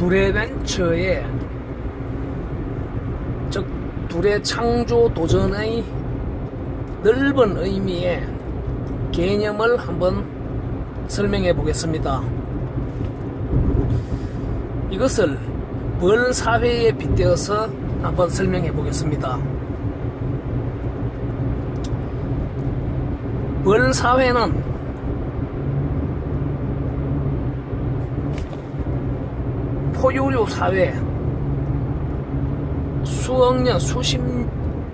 둘의 벤처의 즉 둘의 창조 도전의 넓은 의미의 개념을 한번 설명해 보겠습니다. 이것을 벌 사회에 빗대어서 한번 설명해 보겠습니다. 벌 사회는 포유류 사회, 수억 년, 수십억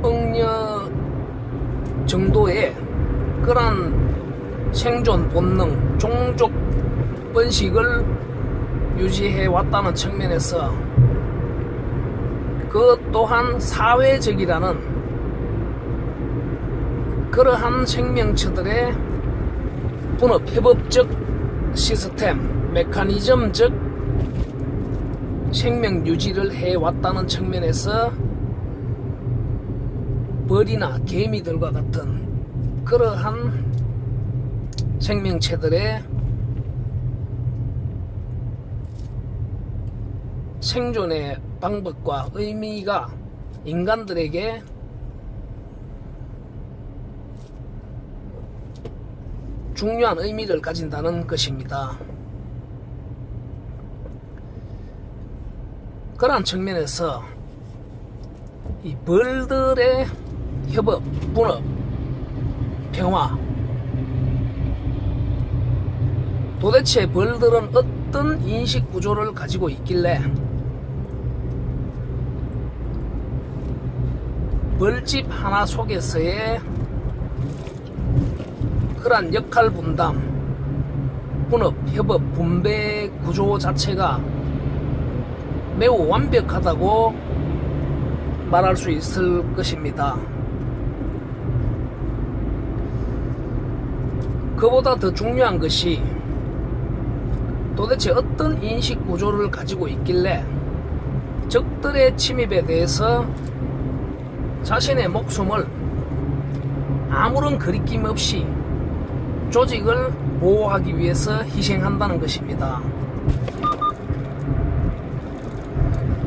년 정도의 그런 생존 본능, 종족 번식을 유지해 왔다는 측면에서 그 또한 사회적이라는 그러한 생명체들의 분업 협업적 시스템, 메커니즘적 생명 유지를 해왔다는 측면에서 벌이나 개미들과 같은 그러한 생명체들의 생존의 방법과 의미가 인간들에게 중요한 의미를 가진다는 것입니다. 그러한 측면에서 이 벌들의 협업, 분업, 평화, 도대체 벌들은 어떤 인식 구조를 가지고 있길래 벌집 하나 속에서의 그러한 역할 분담, 분업, 협업, 분배 구조 자체가 매우 완벽하다고 말할 수 있을 것입니다. 그보다 더 중요한 것이 도대체 어떤 인식 구조를 가지고 있길래 적들의 침입에 대해서 자신의 목숨을 아무런 거리낌 없이 조직을 보호하기 위해서 희생한다는 것입니다.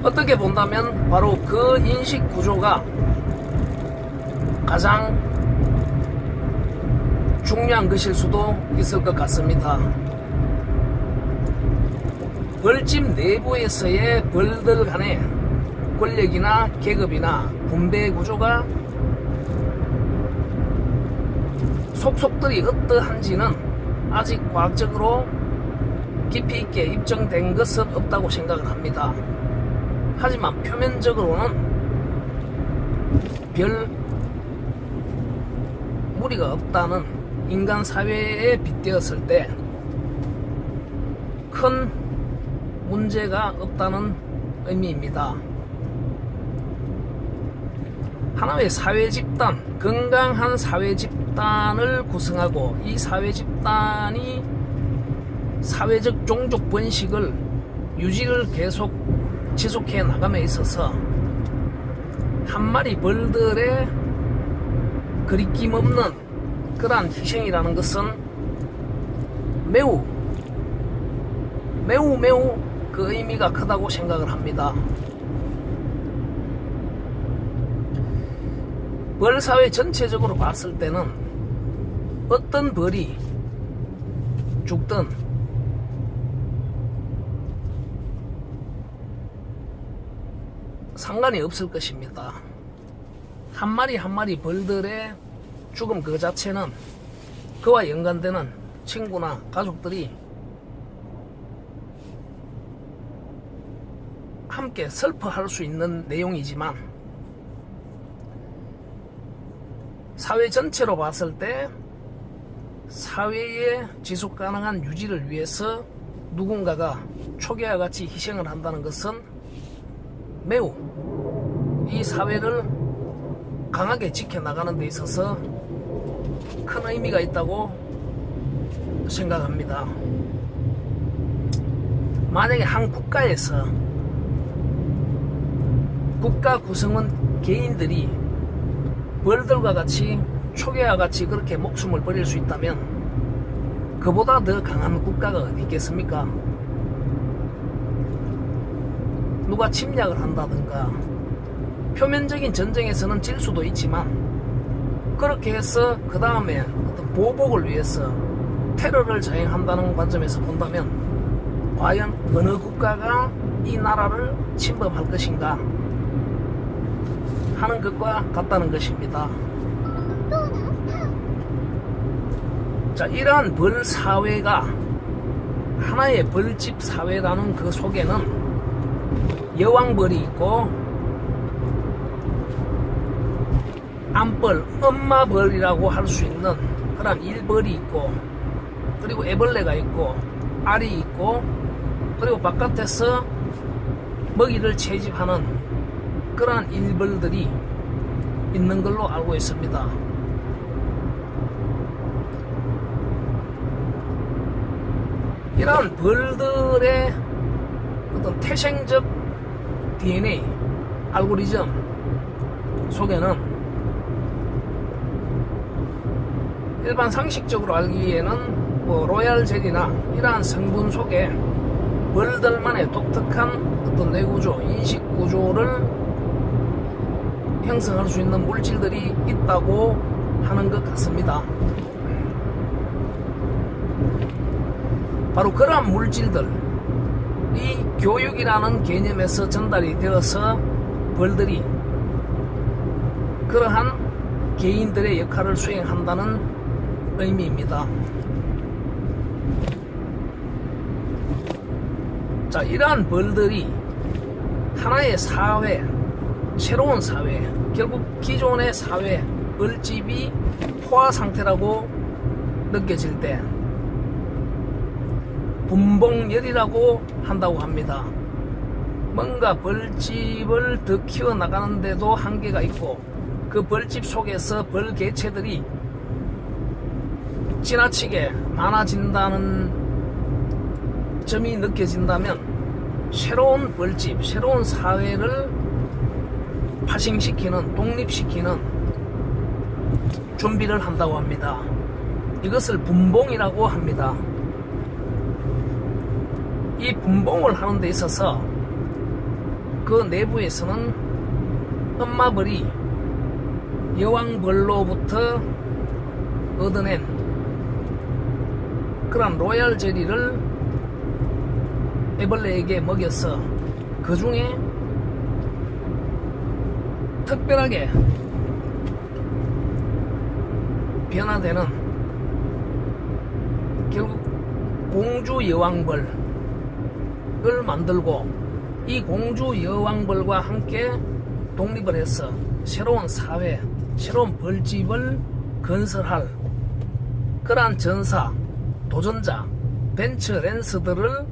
어떻게 본다면 바로 그 인식 구조가 가장 중요한 것일 수도 있을 것 같습니다. 벌집 내부에서의 벌들 간의 권력이나 계급이나 분배 구조가 속속들이 어떠한지는 아직 과학적으로 깊이 있게 입증된 것은 없다고 생각을 합니다. 하지만 표면적으로는 별 무리가 없다는 인간 사회에 빗대었을 때 큰 문제가 없다는 의미입니다. 하나의 사회 집단, 건강한 사회 집단을 구성하고 이 사회 집단이 사회적 종족 번식을 유지를 계속 지속해 나감에 있어서 한 마리 벌들의 거리낌 없는 그러한 희생이라는 것은 매우 그 의미가 크다고 생각을 합니다. 벌사회 전체적으로 봤을 때는 어떤 벌이 죽든 상관이 없을 것입니다. 한 마리 한 마리 벌들의 죽음 그 자체는 그와 연관되는 친구나 가족들이 함께 슬퍼할 수 있는 내용이지만 사회 전체로 봤을 때 사회의 지속 가능한 유지를 위해서 누군가가 초기와 같이 희생을 한다는 것은 매우 이 사회를 강하게 지켜나가는 데 있어서 큰 의미가 있다고 생각합니다. 만약에 한 국가에서 국가 구성원 개인들이 벌들과 같이 초계와 같이 그렇게 목숨을 버릴 수 있다면 그보다 더 강한 국가가 어디 있겠습니까? 누가 침략을 한다든가 표면적인 전쟁에서는 질 수도 있지만 그렇게 해서 그 다음에 어떤 보복을 위해서 테러를 자행한다는 관점에서 본다면 과연 어느 국가가 이 나라를 침범할 것인가 하는 것과 같다는 것입니다. 자, 이러한 벌사회가 하나의 벌집 사회라는 그 속에는 여왕벌이 있고 암벌, 엄마벌이라고 할 수 있는 그런 일벌이 있고 그리고 애벌레가 있고 알이 있고 그리고 바깥에서 먹이를 채집하는 그러한 일벌들이 있는 걸로 알고 있습니다. 이러한 벌들의 어떤 태생적 DNA 알고리즘 속에는 일반 상식적으로 알기에는 로얄 젤이나 이러한 성분 속에 벌들만의 독특한 어떤 뇌구조, 인식 구조를 형성할 수 있는 물질들이 있다고 하는 것 같습니다. 바로 그러한 물질들이 교육이라는 개념에서 전달이 되어서 벌들이 그러한 개인들의 역할을 수행한다는 의미입니다. 자, 이러한 벌들이 하나의 사회, 새로운 사회, 결국 기존의 사회, 벌집이 포화 상태라고 느껴질 때 분봉열이라고 한다고 합니다. 뭔가 벌집을 더 키워나가는데도 한계가 있고 그 벌집 속에서 벌 개체들이 지나치게 많아진다는 점이 느껴진다면 새로운 벌집, 새로운 사회를 파생시키는, 독립시키는 준비를 한다고 합니다. 이것을 분봉이라고 합니다. 이 분봉을 하는 데 있어서 그 내부에서는 엄마벌이 여왕벌로부터 얻어낸 그런 로얄 젤리를 애벌레에게 먹여서 그 중에 특별하게 변화되는 결국 공주 여왕벌을 만들고 이 공주 여왕벌과 함께 독립을 해서 새로운 사회, 새로운 벌집을 건설할 그러한 전사, 도전자, 벤처 랜스들을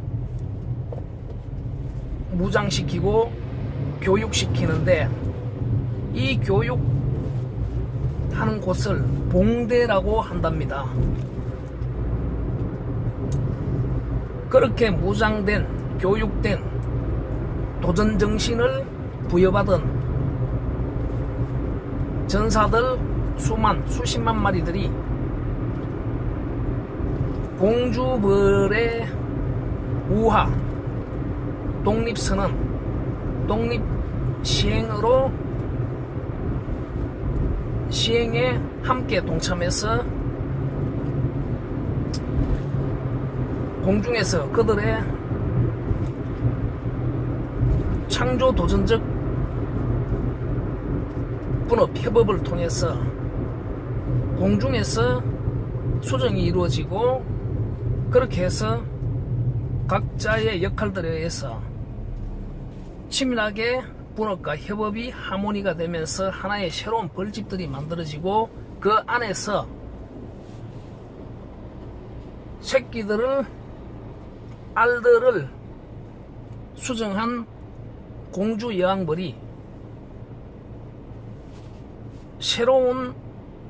무장시키고 교육시키는데 이 교육하는 곳을 봉대라고 한답니다. 그렇게 무장된, 교육된 도전정신을 부여받은 전사들 수십만 마리들이 공주벌의 우화, 독립선언, 독립시행으로 시행에 함께 동참해서 공중에서 그들의 창조 도전적 분업 협업을 통해서 공중에서 수정이 이루어지고 그렇게 해서 각자의 역할들에 의해서 치밀하게 분업과 협업이 하모니가 되면서 하나의 새로운 벌집들이 만들어지고 그 안에서 새끼들을 알들을 수정한 공주 여왕벌이 새로운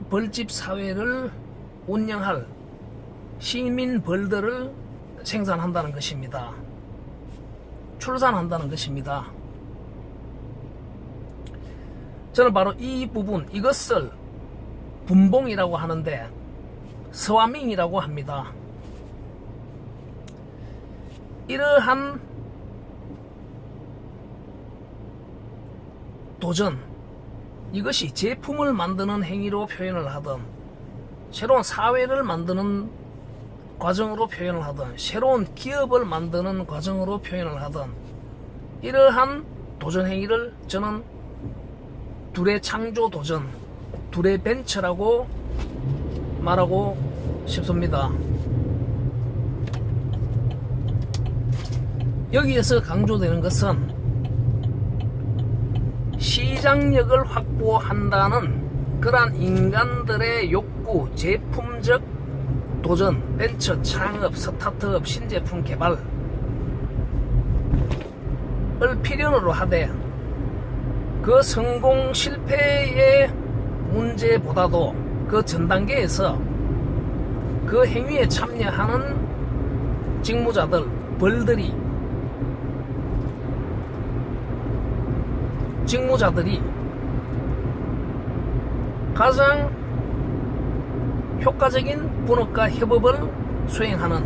벌집 사회를 운영할 시민 벌들을 생산한다는 것입니다. 출산한다는 것입니다. 저는 바로 이 부분, 이것을 분봉이라고 하는데 스와밍이라고 합니다. 이러한 도전, 이것이 제품을 만드는 행위로 표현을 하든, 새로운 사회를 만드는 과정으로 표현을 하든, 새로운 기업을 만드는 과정으로 표현을 하든, 이러한 도전 행위를 저는 둘의 창조 도전, 둘의 벤처라고 말하고 싶습니다. 여기에서 강조되는 것은 시장력을 확보한다는 그러한 인간들의 욕구, 제품적 도전, 벤처, 창업, 스타트업, 신제품 개발을 필연으로 하되, 그 성공 실패의 문제보다도 그 전 단계에서 그 행위에 참여하는 직무자들, 벌들이, 직무자들이 가장 효과적인 분업과 협업을 수행하는,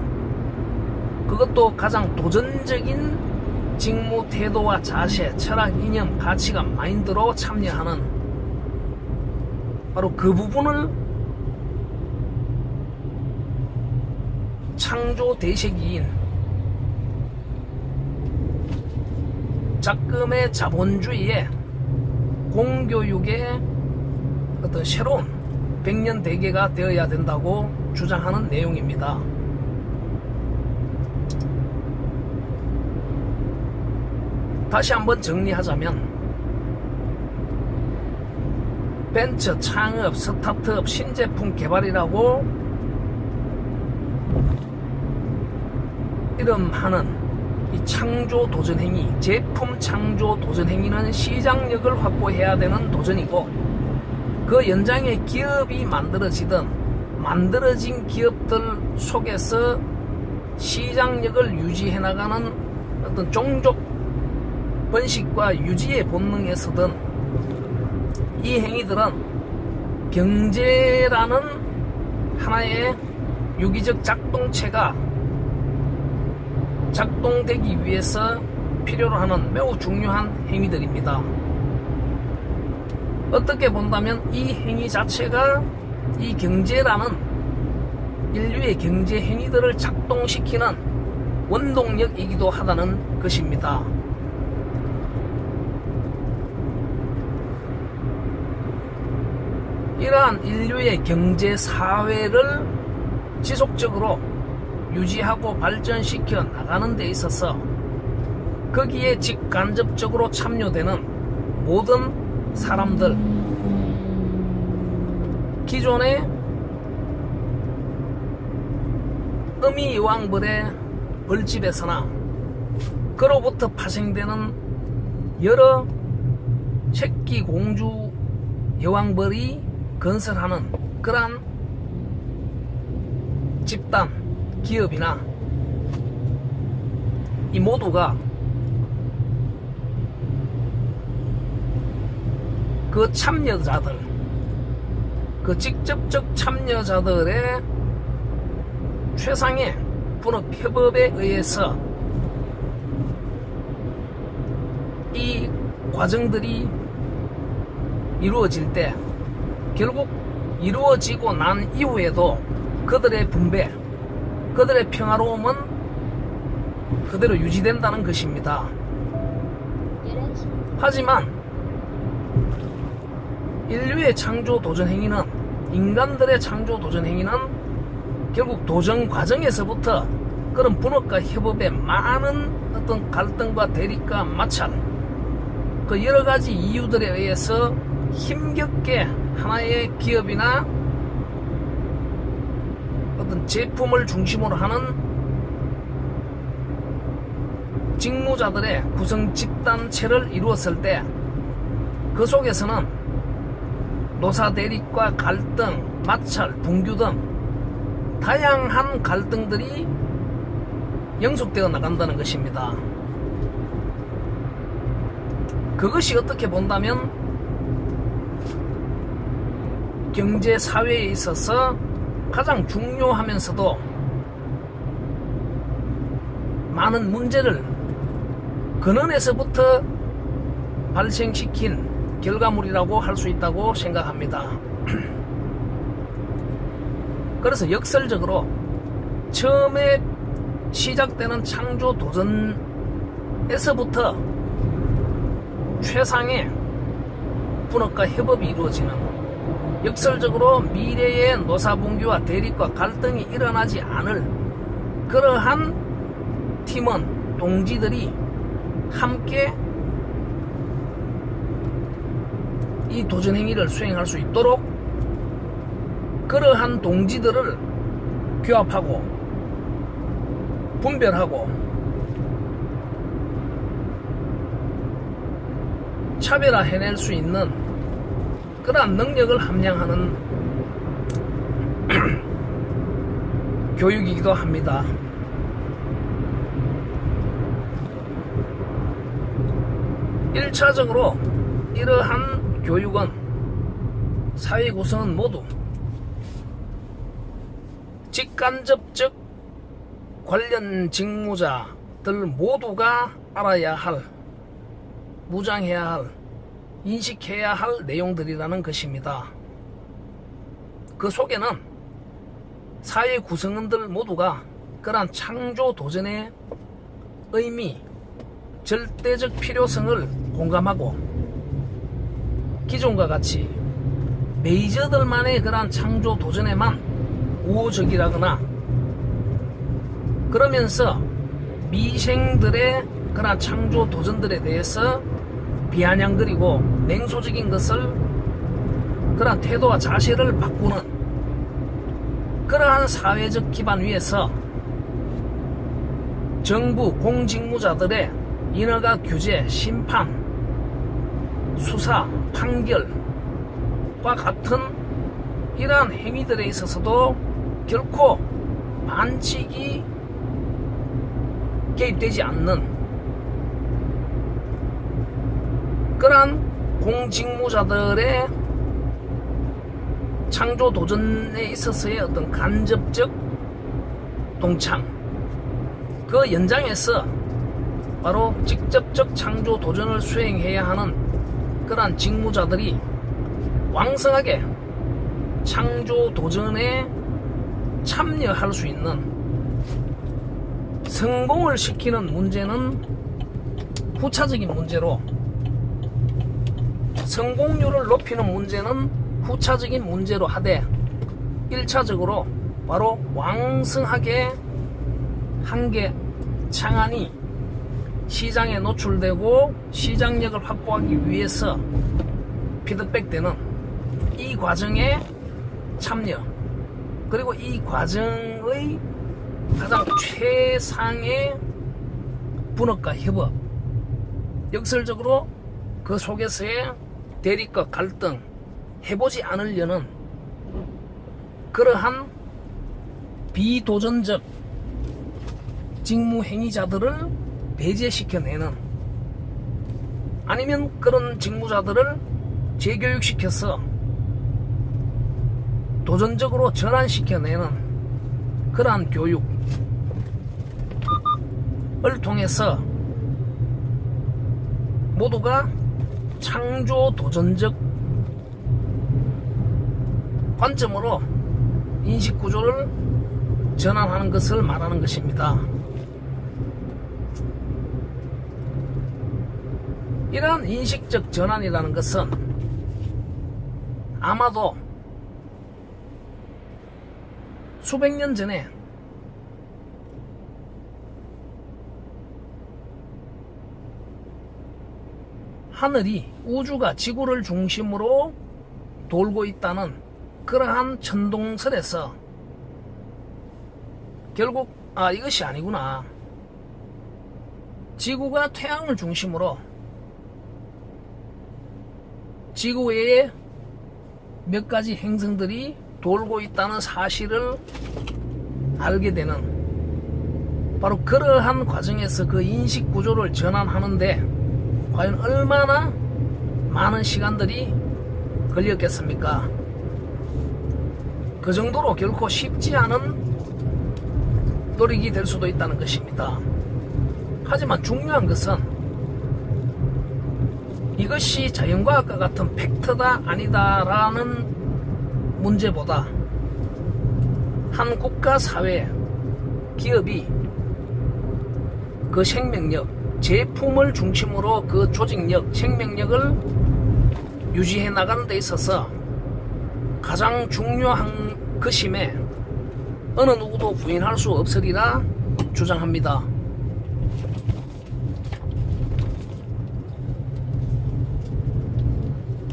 그것도 가장 도전적인 직무 태도와 자세, 철학, 이념, 가치관, 마인드로 참여하는, 바로 그 부분을 창조 대세기인 작금의 자본주의의 공교육의 어떤 새로운 백년 대계가 되어야 된다고 주장하는 내용입니다. 다시 한번 정리하자면, 벤처, 창업, 스타트업, 신제품 개발이라고 이름하는 이 창조 도전행위, 제품 창조 도전행위는 시장력을 확보해야 되는 도전이고, 그 연장에 기업이 만들어지든 만들어진 기업들 속에서 시장력을 유지해 나가는 어떤 종족 번식과 유지의 본능에서든, 이 행위들은 경제라는 하나의 유기적 작동체가 작동되기 위해서 필요로 하는 매우 중요한 행위들입니다. 어떻게 본다면 이 행위 자체가 이 경제라는 인류의 경제 행위들을 작동시키는 원동력이기도 하다는 것입니다. 이러한 인류의 경제 사회를 지속적으로 유지하고 발전시켜 나가는 데 있어서 거기에 직간접적으로 참여되는 모든 사람들, 기존의 어미여왕벌의 벌집에서나 그로부터 파생되는 여러 새끼 공주 여왕벌이 건설하는 그러한 집단, 기업이나 이 모두가 그 참여자들, 그 직접적 참여자들의 최상의 분업 협업에 의해서 이 과정들이 이루어질 때, 결국 이루어지고 난 이후에도 그들의 분배, 그들의 평화로움은 그대로 유지된다는 것입니다. 하지만 인류의 창조 도전 행위는, 인간들의 창조 도전 행위는 결국 도전 과정에서부터 그런 분업과 협업의 많은 어떤 갈등과 대립과 마찰, 그 여러 가지 이유들에 의해서 힘겹게 하나의 기업이나 어떤 제품을 중심으로 하는 직무자들의 구성 집단체를 이루었을 때, 그 속에서는 노사 대립과 갈등, 마찰, 분규 등 다양한 갈등들이 영속되어 나간다는 것입니다. 그것이 어떻게 본다면 경제 사회에 있어서 가장 중요하면서도 많은 문제를 근원에서부터 발생시킨 결과물이라고 할 수 있다고 생각합니다. 그래서 역설적으로 처음에 시작되는 창조 도전에서부터 최상의 분업과 협업이 이루어지는, 역설적으로 미래의 노사분규와 대립과 갈등이 일어나지 않을 그러한 팀원, 동지들이 함께 이 도전 행위를 수행할 수 있도록 그러한 동지들을 규합하고 분별하고 차별화해낼 수 있는 그러한 능력을 함양하는 교육이기도 합니다. 일차적으로 이러한 교육은 사회 구성원 모두 직간접적 관련 직무자들 모두가 알아야 할, 무장해야 할, 인식해야 할 내용들이라는 것입니다. 그 속에는 사회 구성원들 모두가 그러한 창조 도전의 의미, 절대적 필요성을 공감하고 기존과 같이 메이저들만의 그러한 창조 도전에만 우호적이라거나 그러면서 미생들의 그러한 창조 도전들에 대해서 비아냥거리고 냉소적인 것을, 그러한 태도와 자세를 바꾸는 그러한 사회적 기반 위에서 정부 공직무자들의 인허가 규제, 심판, 수사, 판결과 같은 이러한 행위들에 있어서도 결코 반칙이 개입되지 않는 그러한 공직무자들의 창조 도전에 있어서의 어떤 간접적 동참, 그 연장에서 바로 직접적 창조 도전을 수행해야 하는 그러한 직무자들이 왕성하게 창조 도전에 참여할 수 있는, 성공을 시키는 문제는 후차적인 문제로, 성공률을 높이는 문제는 후차적인 문제로 하되 1차적으로 바로 왕성하게 한 개 창안이 시장에 노출되고 시장력을 확보하기 위해서 피드백되는 이 과정에 참여, 그리고 이 과정의 가장 최상의 분업과 협업, 역설적으로 그 속에서의 대립과 갈등, 해보지 않으려는 그러한 비도전적 직무행위자들을 배제시켜내는, 아니면 그런 직무자들을 재교육시켜서 도전적으로 전환시켜내는 그러한 교육을 통해서 모두가 창조 도전적 관점으로 인식구조를 전환하는 것을 말하는 것입니다. 이러한 인식적 전환이라는 것은 아마도 수백 년 전에 하늘이, 우주가 지구를 중심으로 돌고 있다는 그러한 천동설에서 결국 이것이 아니구나, 지구가 태양을 중심으로 지구 외에 몇 가지 행성들이 돌고 있다는 사실을 알게 되는, 바로 그러한 과정에서 그 인식 구조를 전환하는데 과연 얼마나 많은 시간들이 걸렸겠습니까? 그 정도로 결코 쉽지 않은 노력이 될 수도 있다는 것입니다. 하지만 중요한 것은 이것이 자연과학과 같은 팩트다 아니다라는 문제보다 한 국가 사회 기업이 그 생명력, 제품을 중심으로 그 조직력, 생명력을 유지해 나가는 데 있어서 가장 중요한 것임에 어느 누구도 부인할 수 없으리라 주장합니다.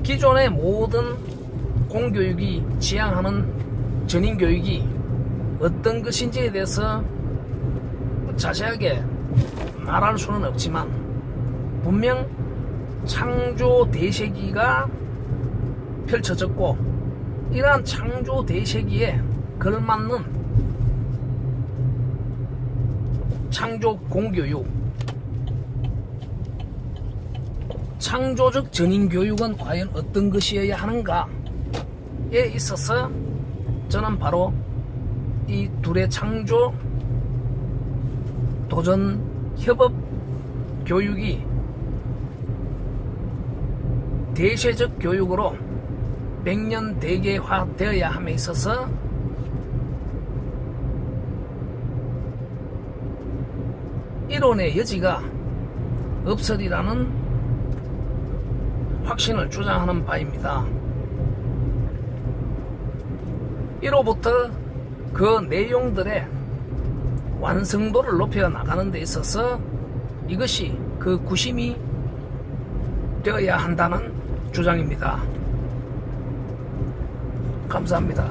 기존의 모든 공교육이 지향하는 전인교육이 어떤 것인지에 대해서 자세하게 말할 수는 없지만 분명 창조 대세기가 펼쳐졌고 이러한 창조 대세기에 걸맞는 창조 공교육, 창조적 전인교육은 과연 어떤 것이어야 하는가에 있어서 저는 바로 이 둘의 창조 도전 협업 교육이 대세적 교육으로 백년 대계화 되어야 함에 있어서 이론의 여지가 없으리라는 확신을 주장하는 바입니다. 이로부터 그 내용들의 완성도를 높여 나가는 데 있어서 이것이 그 구심이 되어야 한다는 주장입니다. 감사합니다.